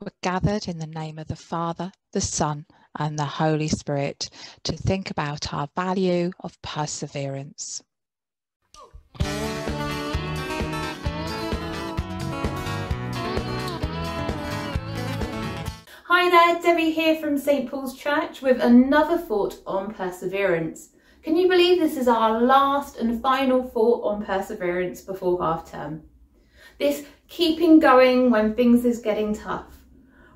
We're gathered in the name of the Father, the Son, and the Holy Spirit to think about our value of perseverance. Hi there, Debbie here from St Paul's Church with another thought on perseverance. Can you believe this is our last and final thought on perseverance before half term? This keeping going when things is getting tough.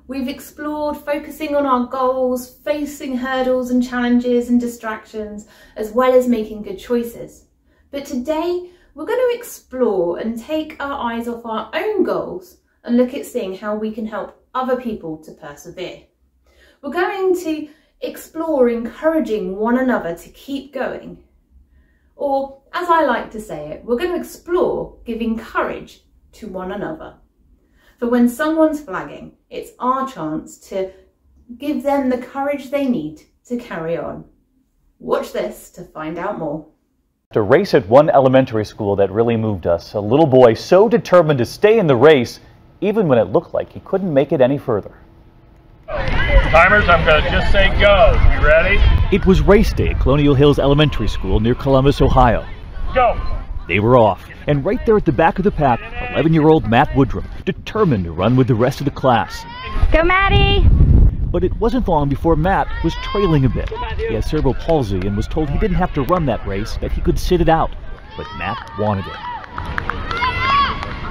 We've explored focusing on our goals, facing hurdles and challenges and distractions, as well as making good choices. But today we're going to explore and take our eyes off our own goals and look at seeing how we can help other people to persevere. We're going to explore encouraging one another to keep going. Or, as I like to say it, we're going to explore giving courage to one another. For when someone's flagging, it's our chance to give them the courage they need to carry on. Watch this to find out more. A race at one elementary school that really moved us. A little boy so determined to stay in the race, even when it looked like he couldn't make it any further. Timers, I'm going to just say go. You ready? It was race day at Colonial Hills Elementary School near Columbus, Ohio. Go! They were off, and right there at the back of the pack, 11-year-old Matt Woodrum, determined to run with the rest of the class. Go, Maddie! But it wasn't long before Matt was trailing a bit. He had cerebral palsy and was told he didn't have to run that race, that he could sit it out. But Matt wanted it.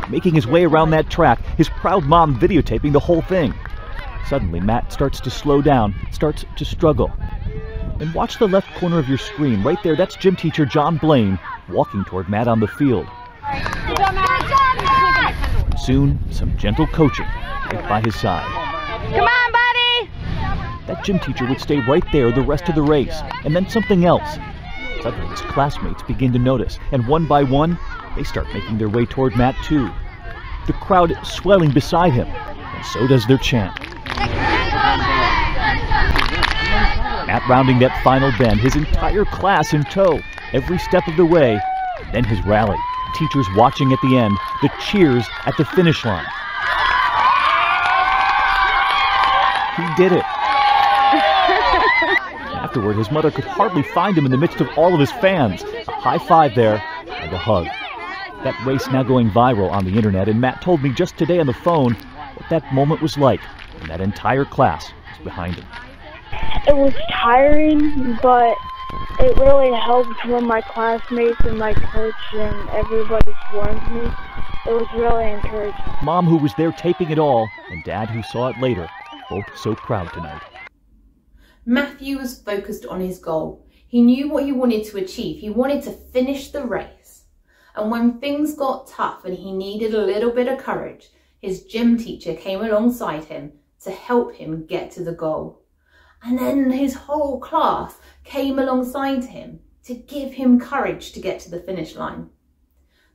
Making his way around that track, his proud mom videotaping the whole thing. Suddenly, Matt starts to slow down, starts to struggle. And watch the left corner of your screen. Right there, that's gym teacher John Blaine walking toward Matt on the field. Soon, some gentle coaching right by his side. Come on, buddy! That gym teacher would stay right there the rest of the race, and then something else. Suddenly, his classmates begin to notice, and one by one, they start making their way toward Matt too. The crowd swelling beside him, and so does their chant. Matt rounding that final bend, his entire class in tow, every step of the way, then his rally. Teachers watching at the end, the cheers at the finish line. He did it. Afterward, his mother could hardly find him in the midst of all of his fans. A high five there, and a hug. That race now going viral on the internet, and Matt told me just today on the phone what that moment was like, and that entire class was behind him. It was tiring, but it really helped when my classmates and my coach and everybody warned me. It was really encouraging. Mom, who was there taping it all, and Dad, who saw it later, both so proud tonight. Matthew was focused on his goal. He knew what he wanted to achieve. He wanted to finish the race. And when things got tough and he needed a little bit of courage, his gym teacher came alongside him to help him get to the goal. And then his whole class came alongside him to give him courage to get to the finish line.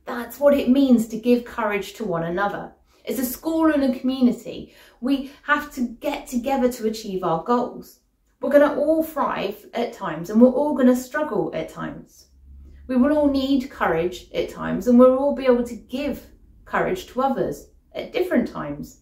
That's what it means to give courage to one another. As a school and a community, we have to get together to achieve our goals. We're going to all thrive at times, and we're all going to struggle at times. We will all need courage at times, and we'll all be able to give courage to others at different times.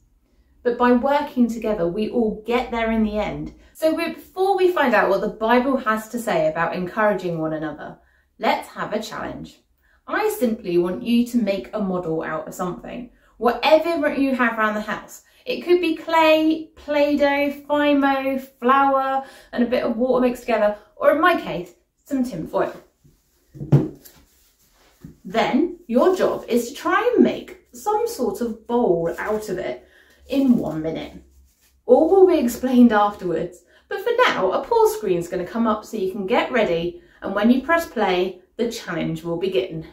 But by working together, we all get there in the end. So before we find out what the Bible has to say about encouraging one another, let's have a challenge. I simply want you to make a model out of something. Whatever you have around the house. It could be clay, Play-Doh, Fimo, flour, and a bit of water mixed together, or in my case, some tin foil. Then your job is to try and make some sort of bowl out of it in 1 minute. All will be explained afterwards, but for now, a pause screen is going to come up so you can get ready, and when you press play, the challenge will begin.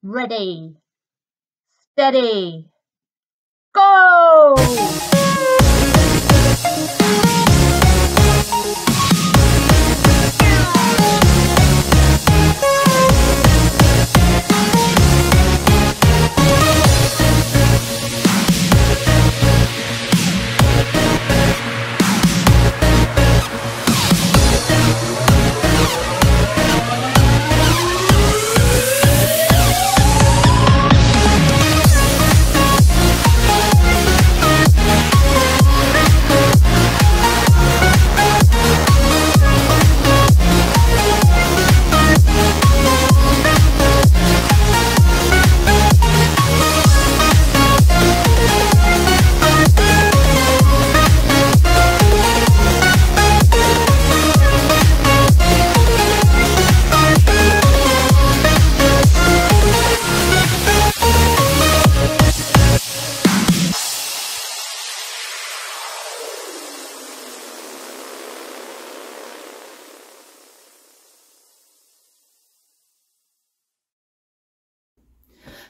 Ready, steady, go!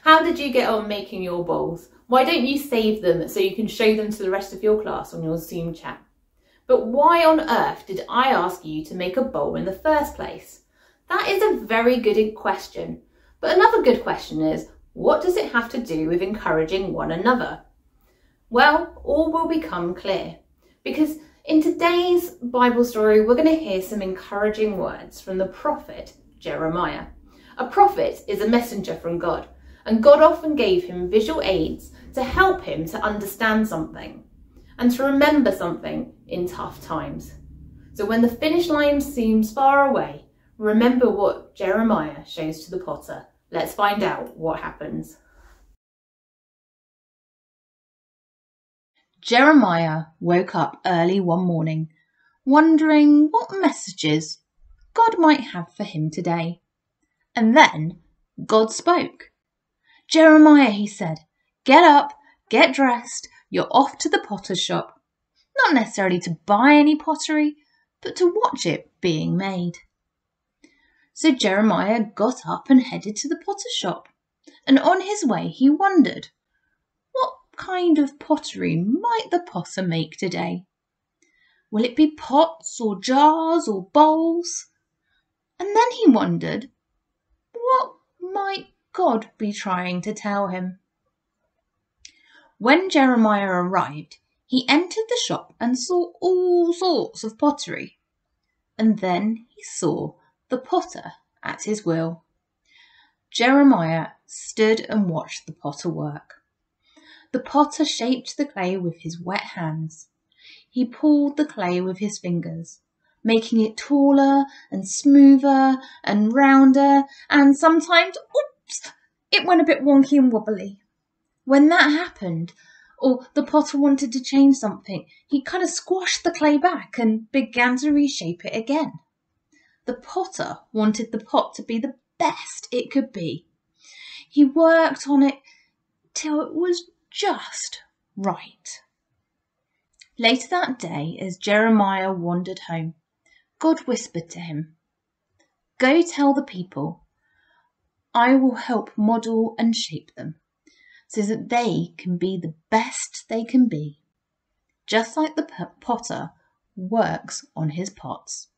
How did you get on making your bowls? Why don't you save them so you can show them to the rest of your class on your Zoom chat? But why on earth did I ask you to make a bowl in the first place? That is a very good question. But another good question is, what does it have to do with encouraging one another? Well, all will become clear, because in today's Bible story, we're going to hear some encouraging words from the prophet Jeremiah. A prophet is a messenger from God, and God often gave him visual aids to help him to understand something and to remember something in tough times. So when the finish line seems far away, remember what Jeremiah shows to the potter. Let's find out what happens. Jeremiah woke up early one morning, wondering what messages God might have for him today. And then God spoke. Jeremiah, he said, get up, get dressed, you're off to the potter's shop. Not necessarily to buy any pottery, but to watch it being made. So Jeremiah got up and headed to the potter's shop. And on his way, he wondered, what kind of pottery might the potter make today? Will it be pots or jars or bowls? And then he wondered, what might God be trying to tell him? When Jeremiah arrived, he entered the shop and saw all sorts of pottery. And then he saw the potter at his wheel. Jeremiah stood and watched the potter work. The potter shaped the clay with his wet hands. He pulled the clay with his fingers, making it taller and smoother and rounder, and sometimes, oops, it went a bit wonky and wobbly. When that happened, or the potter wanted to change something, he kind of squashed the clay back and began to reshape it again. The potter wanted the pot to be the best it could be. He worked on it till it was just right. Later that day, as Jeremiah wandered home, God whispered to him, "Go tell the people, I will help model and shape them so that they can be the best they can be, just like the potter works on his pots."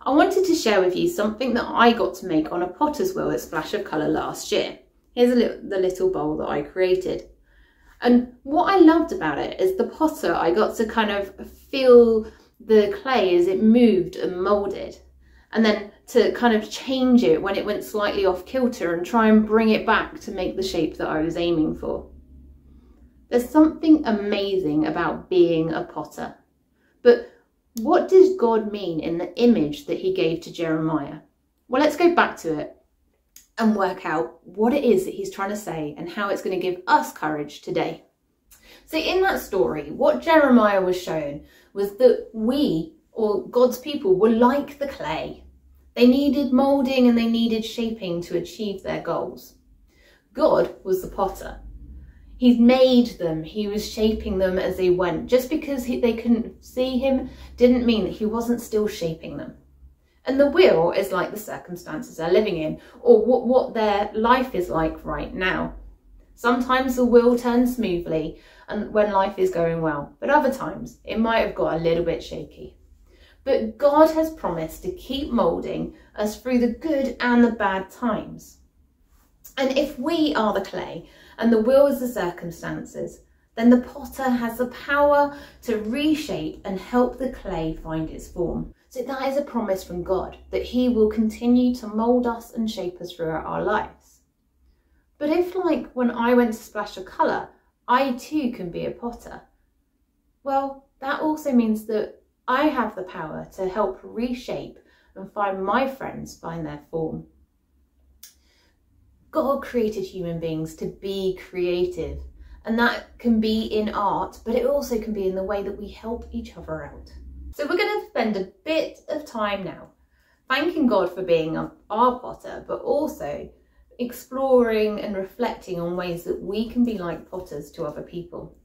I wanted to share with you something that I got to make on a potter's wheel at Splash of Colour last year. Here's the little bowl that I created. And what I loved about it is the potter, I got to kind of feel the clay as it moved and moulded, and then to kind of change it when it went slightly off kilter and try and bring it back to make the shape that I was aiming for. There's something amazing about being a potter. But what does God mean in the image that he gave to Jeremiah? Well, let's go back to it and work out what it is that he's trying to say and how it's going to give us courage today. So in that story, what Jeremiah was shown was that we, or God's people, were like the clay. They needed moulding and they needed shaping to achieve their goals. God was the potter. He made them, he was shaping them as they went. Just because they couldn't see him didn't mean that he wasn't still shaping them. And the wheel is like the circumstances they're living in, or what their life is like right now. Sometimes the wheel turns smoothly and when life is going well, but other times it might have got a little bit shaky. But God has promised to keep moulding us through the good and the bad times. And if we are the clay and the wheel is the circumstances, then the potter has the power to reshape and help the clay find its form. So that is a promise from God, that he will continue to mould us and shape us throughout our lives. But if, like when I went to Splash of Colour, I too can be a potter, well, that also means that I have the power to help reshape and find my friends find their form. God created human beings to be creative, and that can be in art, but it also can be in the way that we help each other out. So we're going to spend a bit of time now thanking God for being our potter, but also exploring and reflecting on ways that we can be like potters to other people.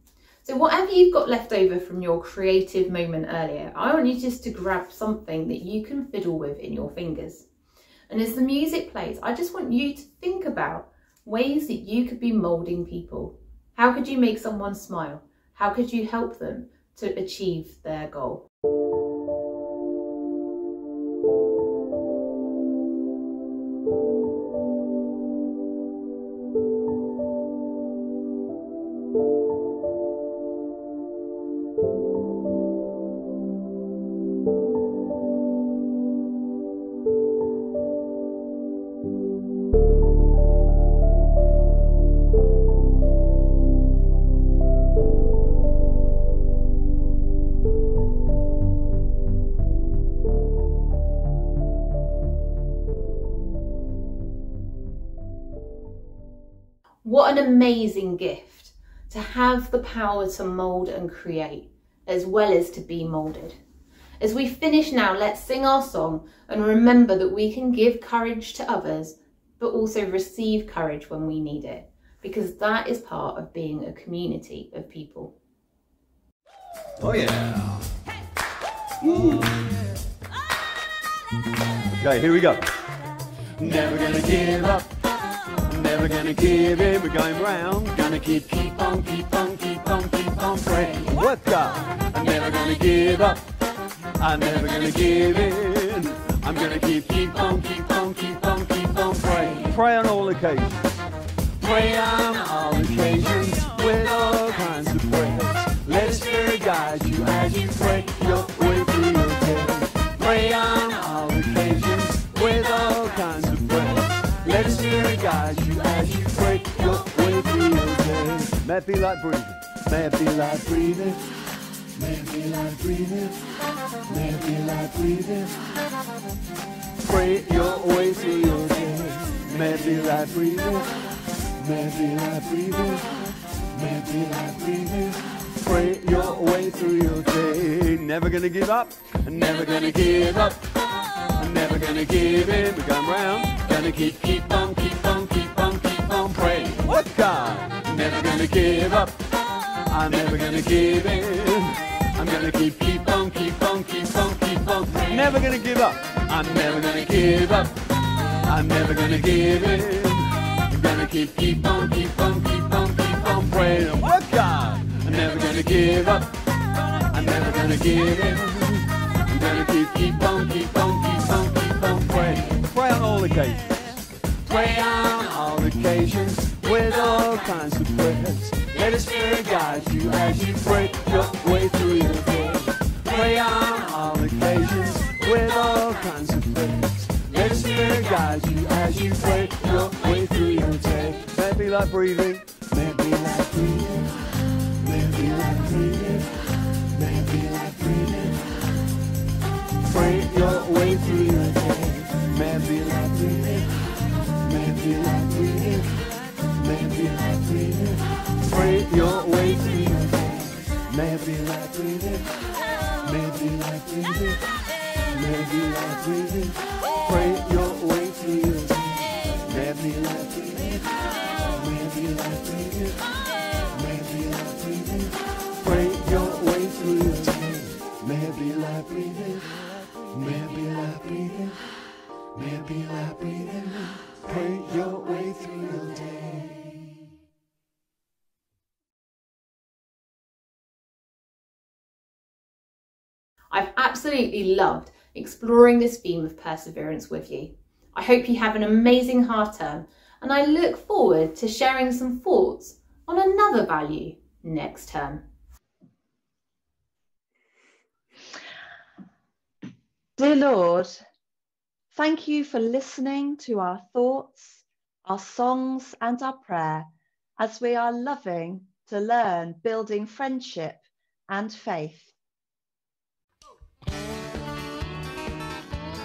So whatever you've got left over from your creative moment earlier, I want you just to grab something that you can fiddle with in your fingers. And as the music plays, I just want you to think about ways that you could be moulding people. How could you make someone smile? How could you help them to achieve their goal? What an amazing gift to have the power to mould and create, as well as to be moulded. As we finish now, let's sing our song and remember that we can give courage to others, but also receive courage when we need it, because that is part of being a community of people. Oh yeah. Okay, here we go. Never gonna give up. Never gonna give in, we're going round. Gonna keep on praying. Work God. I'm never gonna give up. I'm never gonna give in. I'm gonna keep on praying. Pray on all occasions. Pray on all occasions with all kinds of prayers. Let His Spirit guide you as you pray your way through your day. Pray on all occasions with all kinds of prayers. Let His Spirit guide you as you pray your way through your day. May it be like breathing. May it be like breathing. May it be like breathing. May it be like breathing. Pray your way through your day. May it be like breathing. May it be like breathing. May it be like breathing. Pray your way through your day. Never gonna give up. Never gonna give up. I'm never gonna give in. We're going round. Gonna keep on praying. What God? Never gonna give up. I'm never gonna give in. I'm gonna keep on praying. Never gonna give up. I'm never gonna give up. I'm never gonna give in. I'm gonna keep on praying. What God? I'm never gonna give up. I'm never gonna give in. I'm gonna keep on praying. Pray on all occasions. Pray on all occasions with all kinds of prayers. Let His Spirit guide you as you pray your way through your day. Pray on all occasions with all kinds of prayers. Let His Spirit guide you as you pray your way through your day. May it be like breathing. May it be like breathing. May it be like breathing. May it be like breathing. Pray your way through your day. May it be like breathing. May it be like breathing. May it be like breathing. Pray your way through your day. May it be like breathing. May it be like breathing. May it be like breathing. Pray your way through your day. May it be like breathing. May it be like breathing. May it be like breathing. Pray your way through your day. May it be like breathing. May it be like breathing. May it be like breathing. Pray your way through your day. I've absolutely loved exploring this theme of perseverance with you. I hope you have an amazing half term, and I look forward to sharing some thoughts on another value next term. Dear Lord, thank you for listening to our thoughts, our songs and our prayer as we are loving to learn building friendship and faith.